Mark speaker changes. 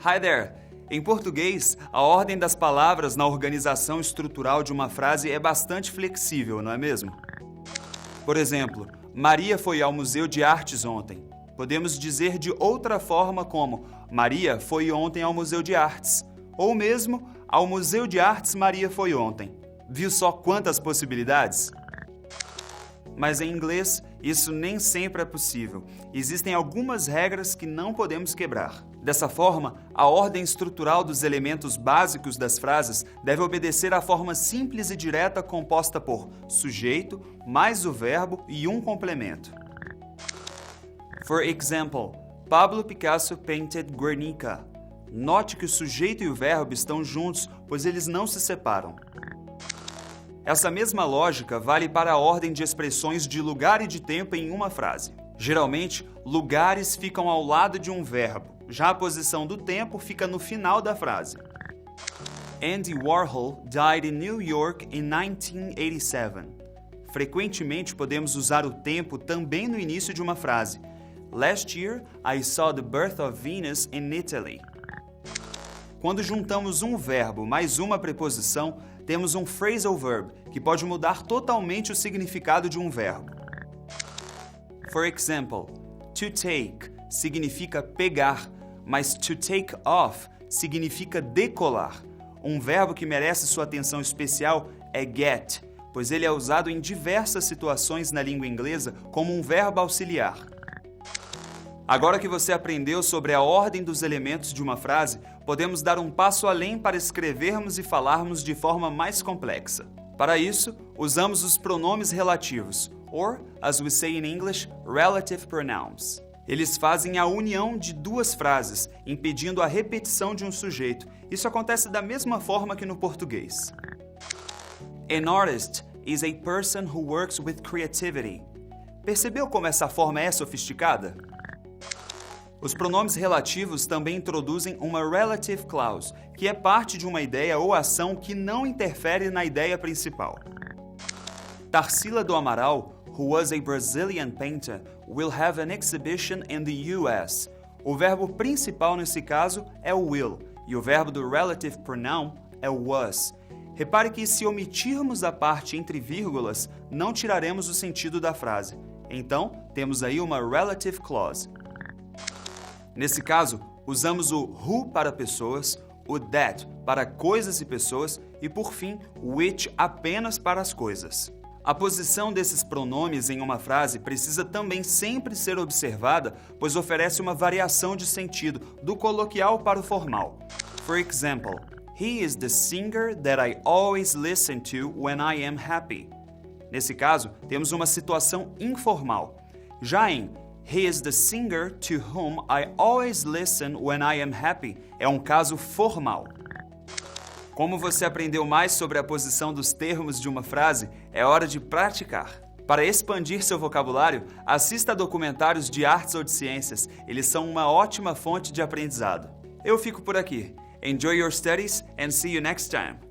Speaker 1: Hi there! Em português, a ordem das palavras na organização estrutural de uma frase é bastante flexível, não é mesmo? Por exemplo, Maria foi ao Museu de Artes ontem. Podemos dizer de outra forma como Maria foi ontem ao Museu de Artes. Ou mesmo, ao Museu de Artes Maria foi ontem. Viu só quantas possibilidades? Mas em inglês, isso nem sempre é possível. Existem algumas regras que não podemos quebrar. Dessa forma, a ordem estrutural dos elementos básicos das frases deve obedecer à forma simples e direta composta por sujeito, mais o verbo e um complemento. For example, Pablo Picasso painted Guernica. Note que o sujeito e o verbo estão juntos, pois eles não se separam. Essa mesma lógica vale para a ordem de expressões de lugar e de tempo em uma frase. Geralmente, lugares ficam ao lado de um verbo, já a posição do tempo fica no final da frase. Andy Warhol died in New York in 1987. Frequentemente podemos usar o tempo também no início de uma frase. Last year, I saw the birth of Venus in Italy. Quando juntamos um verbo mais uma preposição, temos um phrasal verb, que pode mudar totalmente o significado de um verbo. For example, to take significa pegar, mas to take off significa decolar. Um verbo que merece sua atenção especial é get, pois ele é usado em diversas situações na língua inglesa como um verbo auxiliar. Agora que você aprendeu sobre a ordem dos elementos de uma frase, podemos dar um passo além para escrevermos e falarmos de forma mais complexa. Para isso, usamos os pronomes relativos, or, as we say in English, relative pronouns. Eles fazem a união de duas frases, impedindo a repetição de um sujeito. Isso acontece da mesma forma que no português. An artist is a person who works with creativity. Percebeu como essa forma é sofisticada? Os pronomes relativos também introduzem uma relative clause, que é parte de uma ideia ou ação que não interfere na ideia principal. Tarsila do Amaral, who was a Brazilian painter, will have an exhibition in the US. O verbo principal nesse caso é o will, e o verbo do relative pronoun é o was. Repare que se omitirmos a parte entre vírgulas, não tiraremos o sentido da frase. Então, temos aí uma relative clause. Nesse caso, usamos o who para pessoas, o that para coisas e pessoas e, por fim, o which apenas para as coisas. A posição desses pronomes em uma frase precisa também sempre ser observada, pois oferece uma variação de sentido, do coloquial para o formal. For example, he is the singer that I always listen to when I am happy. Nesse caso, temos uma situação informal. Já em he is the singer to whom I always listen when I am happy é um caso formal. Como você aprendeu mais sobre a posição dos termos de uma frase, é hora de praticar. Para expandir seu vocabulário, assista a documentários de artes ou de ciências. Eles são uma ótima fonte de aprendizado. Eu fico por aqui. Enjoy your studies and see you next time.